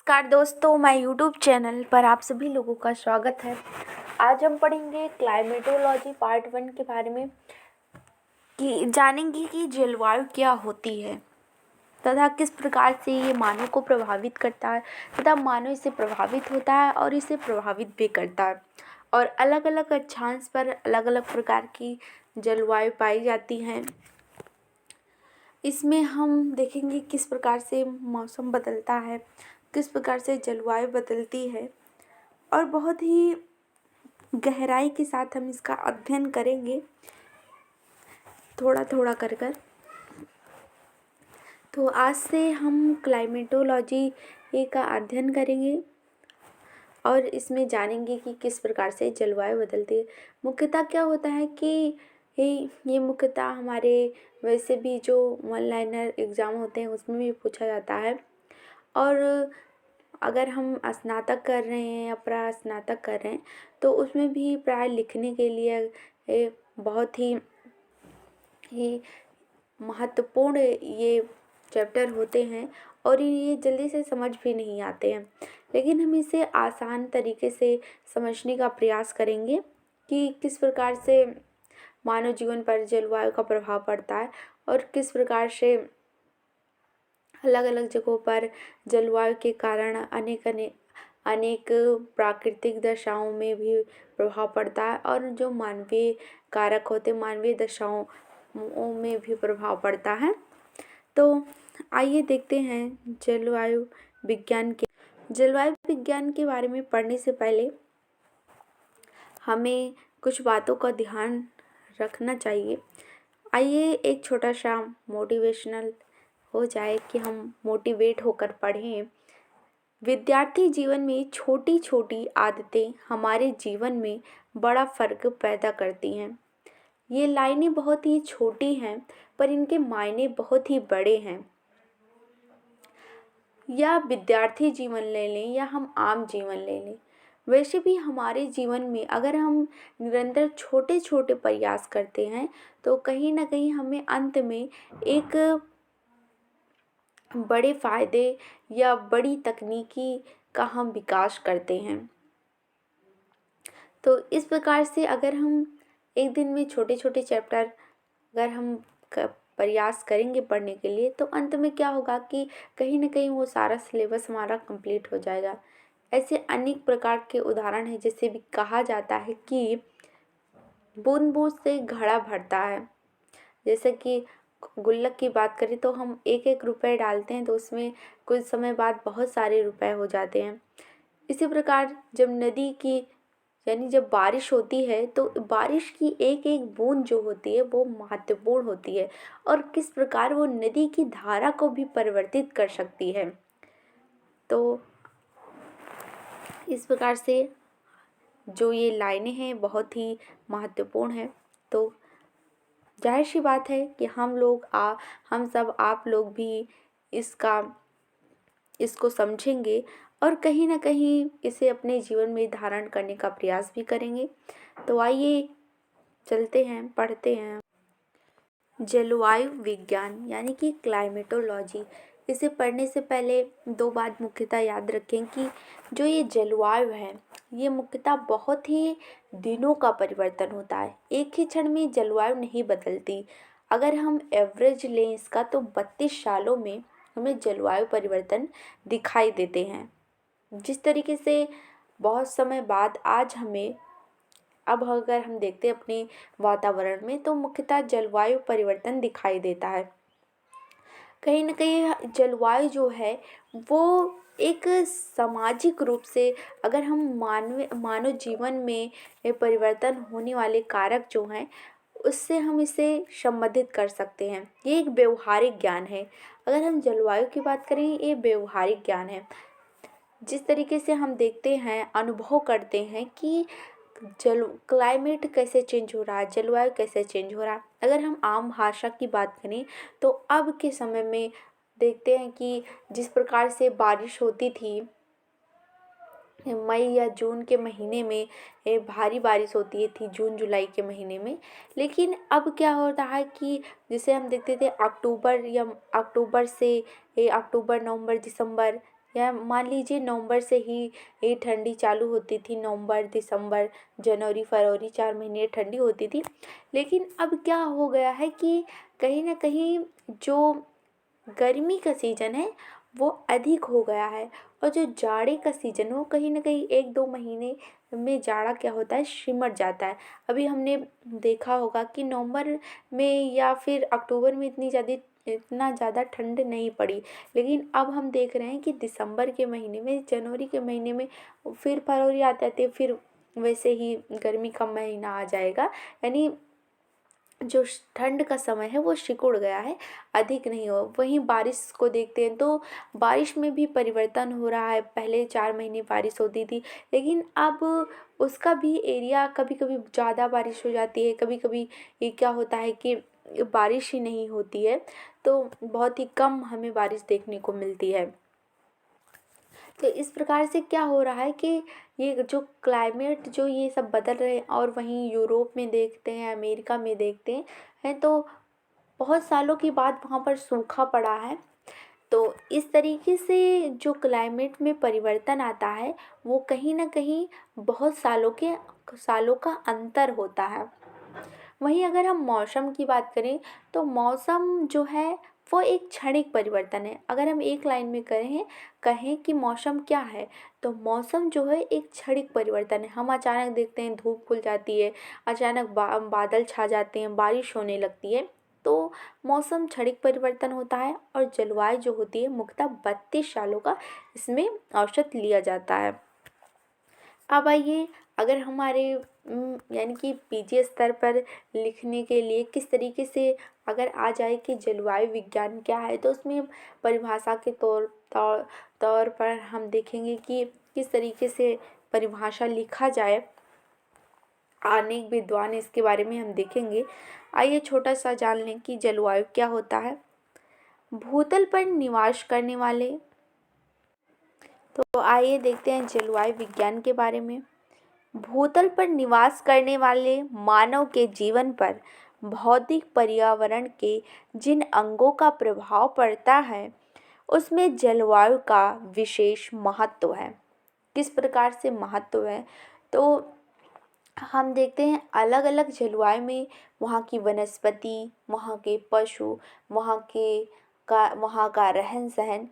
नमस्कार दोस्तों, मैं यूट्यूब चैनल पर आप सभी लोगों का स्वागत है। आज हम पढ़ेंगे क्लाइमेटोलॉजी पार्ट 1 के बारे में कि जानेंगे कि जलवायु क्या होती है तथा किस प्रकार से ये मानव को प्रभावित करता है तथा मानव इससे प्रभावित होता है और इसे प्रभावित भी करता है। और अलग अलग अक्षांश पर अलग अलग प्रकार की जलवायु पाई जाती हैं। इसमें हम देखेंगे किस प्रकार से मौसम बदलता है, किस प्रकार से जलवायु बदलती है और बहुत ही गहराई के साथ हम इसका अध्ययन करेंगे थोड़ा थोड़ा कर कर। तो आज से हम क्लाइमेटोलॉजी का अध्ययन करेंगे और इसमें जानेंगे कि किस प्रकार से जलवायु बदलती है। मुख्यतः क्या होता है कि ये मुख्यतः हमारे वैसे भी जो वन लाइनर एग्ज़ाम होते हैं उसमें भी पूछा जाता है। और अगर हम स्नातक कर रहे हैं या स्नातक कर रहे हैं तो उसमें भी प्राय लिखने के लिए बहुत ही महत्वपूर्ण ये चैप्टर होते हैं और ये जल्दी से समझ भी नहीं आते हैं, लेकिन हम इसे आसान तरीके से समझने का प्रयास करेंगे कि किस प्रकार से मानव जीवन पर जलवायु का प्रभाव पड़ता है और किस प्रकार से अलग अलग जगहों पर जलवायु के कारण अनेक प्राकृतिक दशाओं में भी प्रभाव पड़ता है और जो मानवीय कारक होते मानवीय दशाओं में भी प्रभाव पड़ता है। तो आइए देखते हैं जलवायु विज्ञान के बारे में पढ़ने से पहले हमें कुछ बातों का ध्यान रखना चाहिए। आइए एक छोटा सा मोटिवेशनल हो जाए कि हम मोटिवेट होकर पढ़ें। विद्यार्थी जीवन में छोटी छोटी आदतें हमारे जीवन में बड़ा फर्क पैदा करती हैं। ये लाइनें बहुत ही छोटी हैं पर इनके मायने बहुत ही बड़े हैं। या विद्यार्थी जीवन ले लें या हम आम जीवन ले लें, वैसे भी हमारे जीवन में अगर हम निरंतर छोटे छोटे प्रयास करते हैं तो कहीं ना कहीं हमें अंत में एक बड़े फायदे या बड़ी तकनीकी का हम विकास करते हैं। तो इस प्रकार से अगर हम एक दिन में छोटे छोटे चैप्टर अगर हम प्रयास करेंगे पढ़ने के लिए तो अंत में क्या होगा कि कहीं ना कहीं वो सारा सिलेबस हमारा कंप्लीट हो जाएगा। ऐसे अनेक प्रकार के उदाहरण हैं, जैसे भी कहा जाता है कि बूंद बूंद से घड़ा भरता है। जैसे कि गुल्लक की बात करें तो हम एक एक रुपए डालते हैं तो उसमें कुछ समय बाद बहुत सारे रुपए हो जाते हैं। इसी प्रकार जब बारिश होती है तो बारिश की एक एक बूंद जो होती है वो महत्वपूर्ण होती है और किस प्रकार वो नदी की धारा को भी परिवर्तित कर सकती है। तो इस प्रकार से जो ये लाइनें हैं बहुत ही महत्वपूर्ण है। तो जाहिर सी बात है कि हम सब आप लोग भी इसको समझेंगे और कहीं ना कहीं इसे अपने जीवन में धारण करने का प्रयास भी करेंगे। तो आइए चलते हैं, पढ़ते हैं। जलवायु विज्ञान यानी कि क्लाइमेटोलॉजी, इसे पढ़ने से पहले दो बात मुख्यतः याद रखें कि जो ये जलवायु है ये मुख्यतः बहुत ही दिनों का परिवर्तन होता है। एक ही क्षण में जलवायु नहीं बदलती। अगर हम एवरेज लें इसका तो 32 सालों में हमें जलवायु परिवर्तन दिखाई देते हैं। जिस तरीके से बहुत समय बाद आज अब अगर हम देखते हैं अपने वातावरण में तो मुख्यतः जलवायु परिवर्तन दिखाई देता है। कहीं ना कहीं जलवायु जो है वो एक सामाजिक रूप से अगर हम मानव जीवन में परिवर्तन होने वाले कारक जो हैं उससे हम इसे संबंधित कर सकते हैं। ये एक व्यवहारिक ज्ञान है। अगर हम जलवायु की बात करें ये व्यवहारिक ज्ञान है। जिस तरीके से हम देखते हैं, अनुभव करते हैं कि क्लाइमेट कैसे चेंज हो रहा है, जलवायु कैसे चेंज हो रहा है। अगर हम आम भाषा की बात करें तो अब के समय में देखते हैं कि जिस प्रकार से बारिश होती थी मई या जून के महीने में, भारी बारिश होती थी जून जुलाई के महीने में, लेकिन अब क्या हो रहा है कि जिसे हम देखते थे अक्टूबर नवंबर दिसंबर या मान लीजिए नवंबर से ही ये ठंडी चालू होती थी, नवंबर, दिसंबर, जनवरी, फरवरी 4 महीने ठंडी होती थी। लेकिन अब क्या हो गया है कि कहीं न कहीं जो गर्मी का सीज़न है वो अधिक हो गया है, और जो जाड़े का सीज़न है वो कहीं न कहीं 1-2 महीने में जाड़ा क्या होता है, सिमट जाता है। अभी हमने देखा होगा कि नवंबर में या फिर अक्टूबर में इतना ज़्यादा ठंड नहीं पड़ी। लेकिन अब हम देख रहे हैं कि दिसंबर के महीने में, जनवरी के महीने में, फिर फरवरी आते-आते फिर वैसे ही गर्मी का महीना आ जाएगा। यानी जो ठंड का समय है वो सिकुड़ गया है, अधिक नहीं हो। वहीं बारिश को देखते हैं तो बारिश में भी परिवर्तन हो रहा है। पहले 4 महीने बारिश होती थी, लेकिन अब उसका भी एरिया, कभी कभी ज़्यादा बारिश हो जाती है, कभी कभी ये क्या होता है कि बारिश ही नहीं होती है। तो बहुत ही कम हमें बारिश देखने को मिलती है। तो इस प्रकार से क्या हो रहा है कि ये जो क्लाइमेट जो ये सब बदल रहे हैं, और वहीं यूरोप में देखते हैं, अमेरिका में देखते हैं तो बहुत सालों के बाद वहाँ पर सूखा पड़ा है। तो इस तरीके से जो क्लाइमेट में परिवर्तन आता है वो कहीं न कहीं बहुत सालों का अंतर होता है। वहीं अगर हम मौसम की बात करें तो मौसम जो है वो एक क्षणिक परिवर्तन है। अगर हम एक लाइन में कहें कि मौसम क्या है, तो मौसम जो है एक क्षणिक परिवर्तन है। हम अचानक देखते हैं धूप खुल जाती है, अचानक बादल छा जाते हैं, बारिश होने लगती है। तो मौसम क्षणिक परिवर्तन होता है, और जलवायु जो होती है मुख्यतः 32 सालों का इसमें औसत लिया जाता है। अब आइए, अगर हमारे यानी कि पीजी स्तर पर लिखने के लिए किस तरीके से अगर आ जाए कि जलवायु विज्ञान क्या है, तो उसमें परिभाषा के तौर तौर पर हम देखेंगे कि किस तरीके से परिभाषा लिखा जाए। अनेक विद्वान इसके बारे में हम देखेंगे। आइए छोटा सा जान लें कि जलवायु क्या होता है। भूतल पर निवास करने वाले, तो आइए देखते हैं जलवायु विज्ञान के बारे में। भूतल पर निवास करने वाले मानव के जीवन पर भौतिक पर्यावरण के जिन अंगों का प्रभाव पड़ता है उसमें जलवायु का विशेष महत्व है। किस प्रकार से महत्व है, तो हम देखते हैं अलग अलग जलवायु में वहाँ की वनस्पति, वहाँ के पशु, वहाँ का रहन सहन,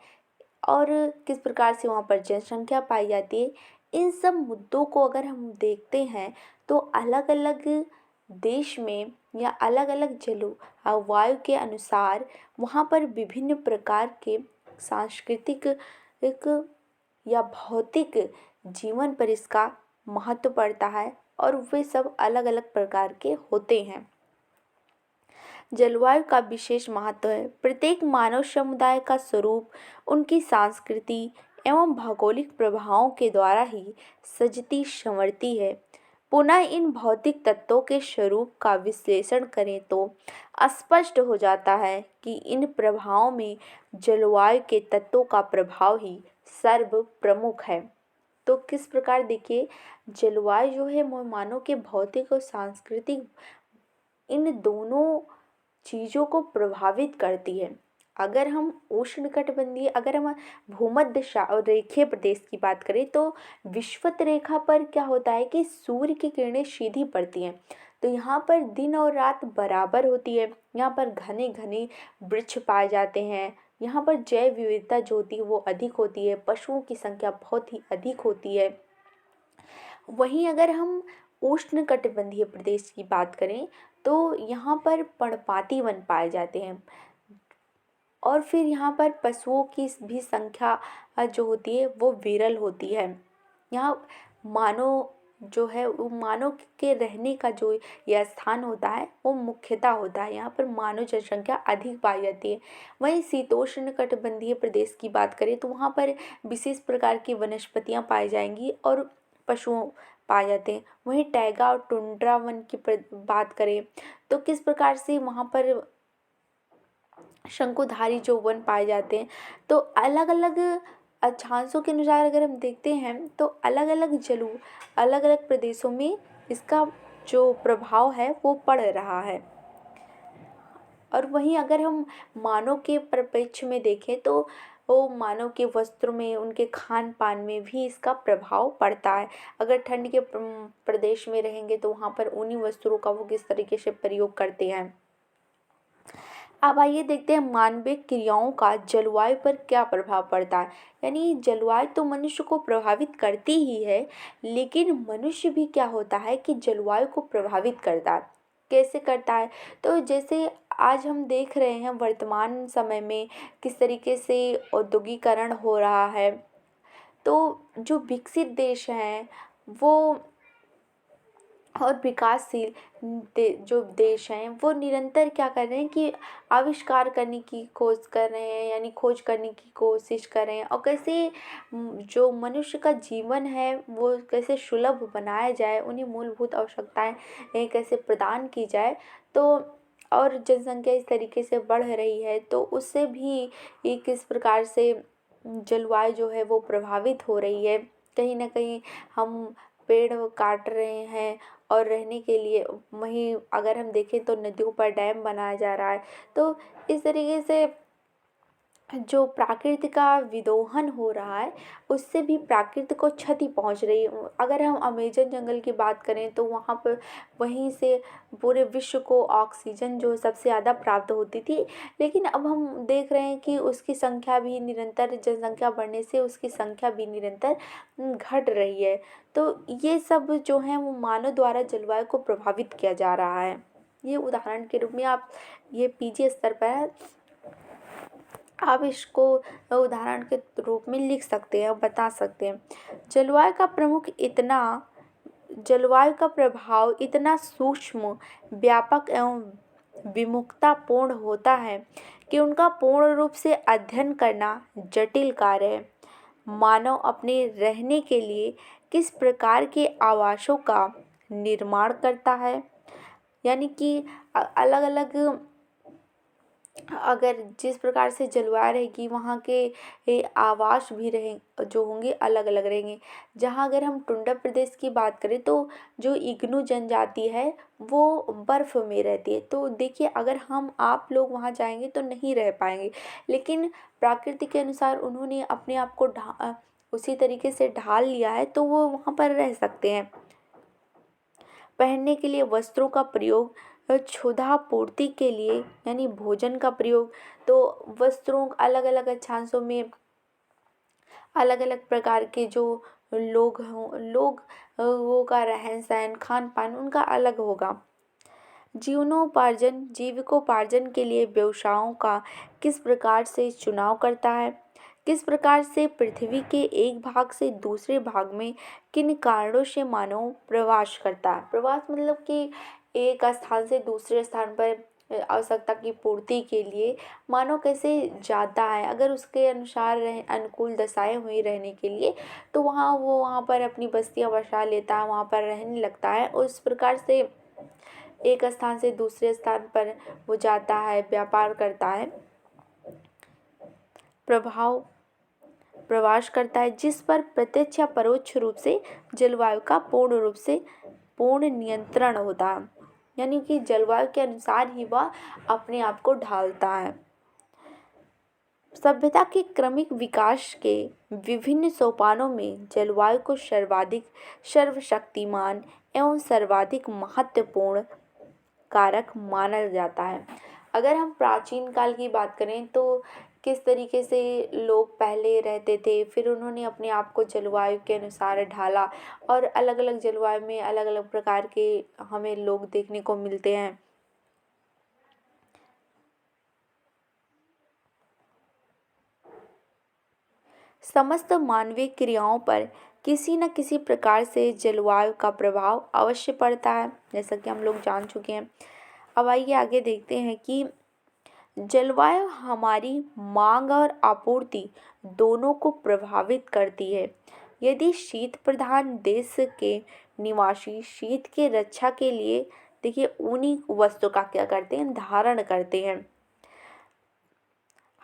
और किस प्रकार से वहाँ पर जनसंख्या पाई जाती है। इन सब मुद्दों को अगर हम देखते हैं तो अलग अलग देश में या अलग अलग जलवायु के अनुसार वहाँ पर विभिन्न प्रकार के सांस्कृतिक या भौतिक जीवन पर इसका महत्व पड़ता है, और वे सब अलग अलग प्रकार के होते हैं। जलवायु का विशेष महत्व है। प्रत्येक मानव समुदाय का स्वरूप उनकी संस्कृति एवं भौगोलिक प्रभावों के द्वारा ही सजती संवरती है। पुनः इन भौतिक तत्वों के स्वरूप का विश्लेषण करें तो स्पष्ट हो जाता है कि इन प्रभावों में जलवायु के तत्वों का प्रभाव ही सर्व प्रमुख है। तो किस प्रकार देखिए, जलवायु जो है वो मानव के भौतिक और सांस्कृतिक इन दोनों चीज़ों को प्रभावित करती है। अगर हम उष्णकटिबंधीय, अगर हम भूमध्य रेखीय प्रदेश की बात करें तो विषुवत रेखा पर क्या होता है कि सूर्य की किरणें सीधी पड़ती हैं, तो यहाँ पर दिन और रात बराबर होती है। यहाँ पर घने घने वृक्ष पाए जाते हैं, यहाँ पर जैव विविधता जो होती है वो अधिक होती है, पशुओं की संख्या बहुत ही अधिक होती है। वहीं अगर हम उष्णकटिबंधीय प्रदेश की बात करें तो यहाँ पर पर्णपाती वन पाए जाते हैं, और फिर यहाँ पर पशुओं की भी संख्या जो होती है वो विरल होती है। यहाँ मानव जो है वो मानव के रहने का जो यह स्थान होता है वो मुख्यतः होता है, यहाँ पर मानव जनसंख्या अधिक पाई जाती है। वहीं शीतोष्ण कटिबंधीय प्रदेश की बात करें तो वहाँ पर विशेष प्रकार की वनस्पतियाँ पाई जाएंगी और पशुओं पाए जाते हैं। वहीं टैगा और टुंड्रा वन की बात करें तो किस प्रकार से वहाँ पर शंकुधारी जो वन पाए जाते हैं। तो अलग अलग अक्षांशों के अनुसार अगर हम देखते हैं तो अलग अलग प्रदेशों में इसका जो प्रभाव है वो पड़ रहा है। और वहीं अगर हम मानव के परिप्रेक्ष्य में देखें तो वो मानव के वस्त्रों में, उनके खान पान में भी इसका प्रभाव पड़ता है। अगर ठंड के प्रदेश में रहेंगे तो वहाँ पर ऊनी वस्त्रों का वो किस तरीके से प्रयोग करते हैं। अब आइए देखते हैं मानवीय क्रियाओं का जलवायु पर क्या प्रभाव पड़ता है। यानी जलवायु तो मनुष्य को प्रभावित करती ही है, लेकिन मनुष्य भी क्या होता है कि जलवायु को प्रभावित करता है। कैसे करता है? तो जैसे आज हम देख रहे हैं वर्तमान समय में किस तरीके से औद्योगिकरण हो रहा है। तो जो विकसित देश हैं वो और विकासशील जो देश हैं वो निरंतर क्या कर रहे हैं कि आविष्कार करने की खोज कर रहे हैं, यानी खोज करने की कोशिश कर रहे हैं, और कैसे जो मनुष्य का जीवन है वो कैसे सुलभ बनाया जाए, उन्हें मूलभूत आवश्यकताएं कैसे प्रदान की जाए। तो और जनसंख्या इस तरीके से बढ़ रही है तो उससे भी ये किस प्रकार से जलवायु जो है वो प्रभावित हो रही है। कहीं ना कहीं हम पेड़ काट रहे हैं और रहने के लिए, वहीं अगर हम देखें तो नदियों पर डैम बनाया जा रहा है। तो इस तरीके से जो प्रकृति का विदोहन हो रहा है उससे भी प्रकृति को क्षति पहुंच रही है। अगर हम अमेजन जंगल की बात करें तो वहाँ पर वहीं से पूरे विश्व को ऑक्सीजन जो सबसे ज़्यादा प्राप्त होती थी, लेकिन अब हम देख रहे हैं कि उसकी संख्या भी निरंतर, जनसंख्या बढ़ने से उसकी संख्या भी निरंतर घट रही है। तो ये सब जो है वो मानव द्वारा जलवायु को प्रभावित किया जा रहा है। ये उदाहरण के रूप में आप ये पीजी स्तर पर है, आप इसको उदाहरण के रूप में लिख सकते हैं और बता सकते हैं। जलवायु का प्रमुख इतना जलवायु का प्रभाव इतना सूक्ष्म, व्यापक एवं विमुखतापूर्ण होता है कि उनका पूर्ण रूप से अध्ययन करना जटिल कार्य है। मानव अपने रहने के लिए किस प्रकार के आवासों का निर्माण करता है, यानी कि अलग अलग, अगर जिस प्रकार से जलवायु रहेगी वहाँ के आवास भी रहें जो होंगे अलग अलग रहेंगे। जहाँ अगर हम टुंडा प्रदेश की बात करें तो जो इग्नू जनजाति है वो बर्फ़ में रहती है। तो देखिए अगर हम आप लोग वहाँ जाएंगे तो नहीं रह पाएंगे, लेकिन प्रकृति के अनुसार उन्होंने अपने आप को उसी तरीके से ढाल लिया है तो वो वहाँ पर रह सकते हैं। पहनने के लिए वस्त्रों का प्रयोग, क्षुधा पूर्ति के लिए यानी भोजन का प्रयोग। तो वस्त्रों अलग अलग अक्षांशों में अलग अलग प्रकार के जो लोगों का रहन सहन, खान पान उनका अलग होगा। जीविकोपार्जन के लिए व्यवसायों का किस प्रकार से चुनाव करता है, किस प्रकार से पृथ्वी के एक भाग से दूसरे भाग में किन कारणों से मानव प्रवास करता है। प्रवास मतलब कि एक स्थान से दूसरे स्थान पर आवश्यकता की पूर्ति के लिए मानव कैसे जाता है। अगर उसके अनुसार अनुकूल दशाएं हुई रहने के लिए तो वहाँ पर अपनी बस्तियां बसा लेता है, वहाँ पर रहने लगता है। उस प्रकार से एक स्थान से दूसरे स्थान पर वो जाता है, व्यापार करता है, प्रवास करता है, जिस पर प्रत्यक्ष या परोक्ष रूप से जलवायु का पूर्ण नियंत्रण होता है। यानी कि जलवायु के अनुसार ही वह अपने आप को ढालता है। सभ्यता के क्रमिक विकास के विभिन्न सोपानों में जलवायु को सर्वशक्तिमान एवं सर्वाधिक महत्वपूर्ण कारक माना जाता है। अगर हम प्राचीन काल की बात करें तो किस तरीके से लोग पहले रहते थे, फिर उन्होंने अपने आप को जलवायु के अनुसार ढाला और अलग अलग जलवायु में अलग अलग प्रकार के हमें लोग देखने को मिलते हैं। समस्त मानवीय क्रियाओं पर किसी न किसी प्रकार से जलवायु का प्रभाव अवश्य पड़ता है, जैसा कि हम लोग जान चुके हैं। अब आइए आगे देखते हैं कि जलवायु हमारी मांग और आपूर्ति दोनों को प्रभावित करती है। यदि शीत प्रधान देश के निवासी शीत की रक्षा के लिए देखिए ऊनी वस्त्र का क्या करते हैं, धारण करते हैं।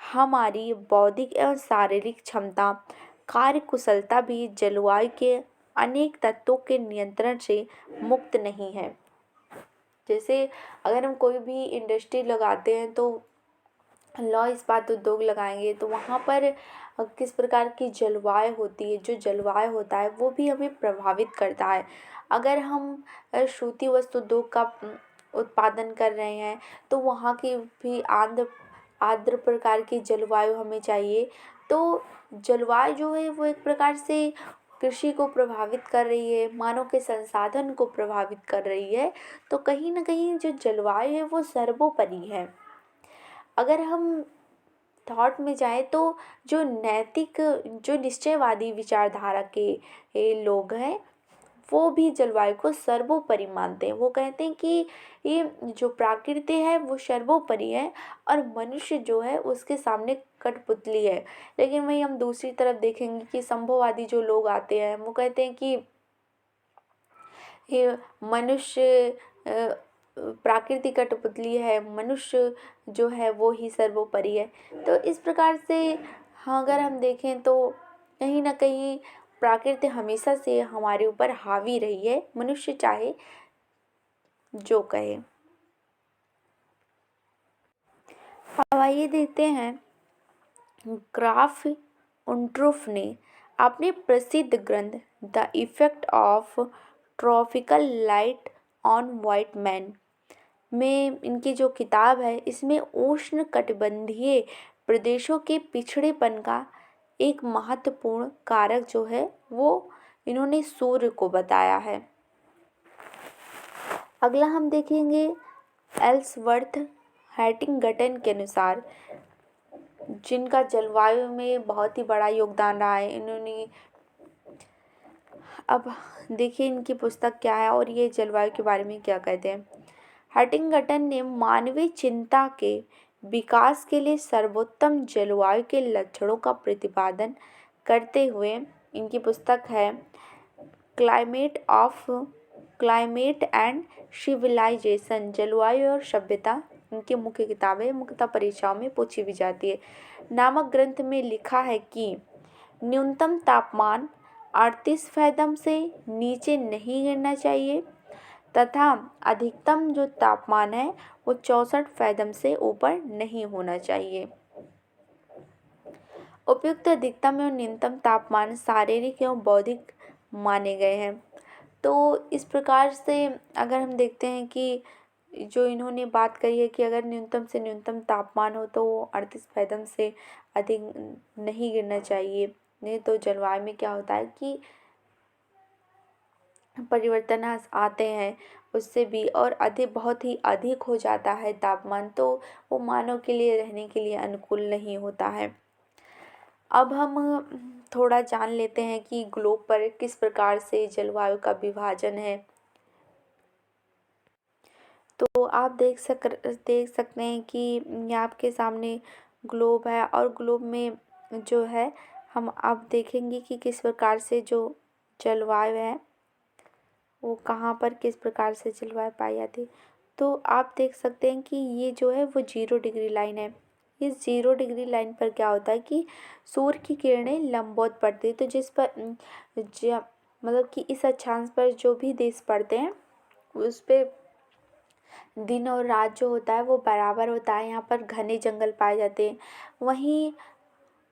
हमारी बौद्धिक एवं शारीरिक क्षमता, कार्य कुशलता भी जलवायु के अनेक तत्वों के नियंत्रण से मुक्त नहीं है। जैसे अगर हम कोई भी इंडस्ट्री लगाते हैं तो लौह इस्पात उद्योग लगाएंगे तो वहाँ पर किस प्रकार की जलवायु होती है, जो जलवायु होता है वो भी हमें प्रभावित करता है। अगर हम सूती वस्त्र उद्योग का उत्पादन कर रहे हैं तो वहाँ की भी आर्द्र आर्द्र प्रकार की जलवायु हमें चाहिए। तो जलवायु जो है वो एक प्रकार से कृषि को प्रभावित कर रही है, मानव के संसाधन को प्रभावित कर रही है। तो कहीं ना कहीं जो जलवायु है वो सर्वोपरि है। अगर हम थॉट में जाएं तो जो नैतिक, जो निश्चयवादी विचारधारा के लोग हैं वो भी जलवायु को सर्वोपरि मानते हैं। वो कहते हैं कि ये जो प्रकृति है वो सर्वोपरि है और मनुष्य जो है उसके सामने कठपुतली है। लेकिन वहीं हम दूसरी तरफ देखेंगे कि संभववादी जो लोग आते हैं वो कहते हैं कि ये मनुष्य प्रकृति कठपुतली है, मनुष्य जो है वो ही सर्वोपरि है। तो इस प्रकार से हाँ, अगर हम देखें तो कहीं ना कहीं प्रकृति हमेशा से हमारे ऊपर हावी रही है, मनुष्य चाहे जो कहे। अब आइए देखते हैं, ग्राफ उन्ट्रुफ ने अपने प्रसिद्ध ग्रंथ the effect of tropical light on white man में, इनकी जो किताब है इसमें उष्ण कटिबंधीय प्रदेशों के पिछड़ेपन का एक महत्वपूर्ण कारक जो है वो इन्होंने सूर्य को बताया है। अगला हम देखेंगे, एल्सवर्थ हैटिंगटन के अनुसार, जिनका जलवायु में बहुत ही बड़ा योगदान रहा है, इन्होंने, अब देखिए इनकी पुस्तक क्या है और ये जलवायु के बारे में क्या कहते हैं। हैटिंगटन ने मानवीय चिंता के विकास के लिए सर्वोत्तम जलवायु के लक्षणों का प्रतिपादन करते हुए, इनकी पुस्तक है क्लाइमेट एंड सिविलाइजेशन, जलवायु और सभ्यता, इनकी मुख्य किताबें मुख्यतः परीक्षाओं में पूछी भी जाती है, नामक ग्रंथ में लिखा है कि न्यूनतम तापमान 38 फैदम से नीचे नहीं गिरना चाहिए तथा अधिकतम जो तापमान है वो 64 फैदम से ऊपर नहीं होना चाहिए। उपयुक्त अधिकतम एवं न्यूनतम तापमान शारीरिक एवं बौद्धिक माने गए हैं। तो इस प्रकार से अगर हम देखते हैं कि जो इन्होंने बात करी है कि अगर न्यूनतम से न्यूनतम तापमान हो तो वो 38 फैदम से अधिक नहीं गिरना चाहिए। नहीं तो जलवायु में क्या होता है कि परिवर्तन आते हैं उससे भी, और अधिक, बहुत ही अधिक हो जाता है तापमान तो वो मानव के लिए रहने के लिए अनुकूल नहीं होता है। अब हम थोड़ा जान लेते हैं कि ग्लोब पर किस प्रकार से जलवायु का विभाजन है। तो आप देख सकते हैं कि ये आपके सामने ग्लोब है और ग्लोब में जो है हम अब देखेंगे कि किस प्रकार से जो जलवायु है वो कहाँ पर किस प्रकार से जलवायु पाई जाती है। तो आप देख सकते हैं कि ये जो है वो 0 डिग्री लाइन है। इस 0 डिग्री लाइन पर क्या होता है कि सूर्य की किरणें लंबवत पड़ती है, तो जिस पर मतलब कि इस अक्षांश पर जो भी देश पड़ते हैं उस पे दिन और रात जो होता है वो बराबर होता है। यहाँ पर घने जंगल पाए जाते हैं। वहीं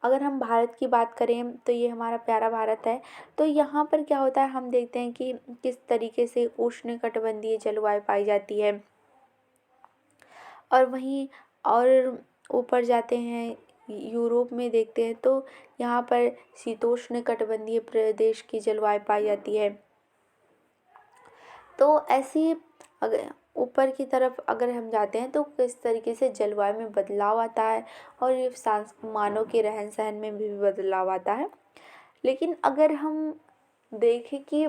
अगर हम भारत की बात करें तो ये हमारा प्यारा भारत है, तो यहाँ पर क्या होता है हम देखते हैं कि किस तरीके से उष्णकटिबंधीय जलवायु पाई जाती है। और वहीं और ऊपर जाते हैं यूरोप में देखते हैं तो यहाँ पर शीतोष्ण कटिबंधीय प्रदेश की जलवायु पाई जाती है। तो ऐसी अगर ऊपर की तरफ अगर हम जाते हैं तो किस तरीके से जलवायु में बदलाव आता है और ये मानव के रहन सहन में भी बदलाव आता है। लेकिन अगर हम देखें कि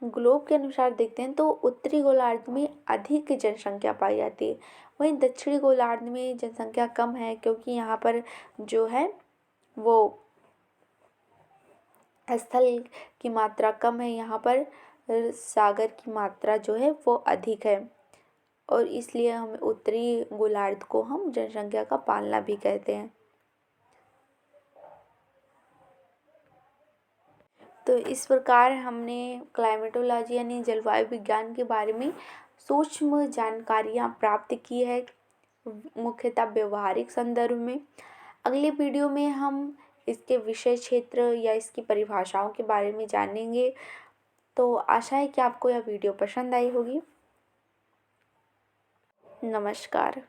ग्लोब के अनुसार देखते हैं तो उत्तरी गोलार्ध में अधिक जनसंख्या पाई जाती है, वहीं दक्षिणी गोलार्ध में जनसंख्या कम है क्योंकि यहाँ पर जो है वो स्थल की मात्रा कम है, यहाँ पर सागर की मात्रा जो है वो अधिक है और इसलिए हम उत्तरी गोलार्ध को हम जनसंख्या का पालना भी कहते हैं। तो इस प्रकार हमने क्लाइमेटोलॉजी यानी जलवायु विज्ञान के बारे में सूक्ष्म जानकारियाँ प्राप्त की है मुख्यतः व्यवहारिक संदर्भ में। अगले वीडियो में हम इसके विषय क्षेत्र या इसकी परिभाषाओं के बारे में जानेंगे। तो आशा है कि आपको यह वीडियो पसंद आई होगी। नमस्कार।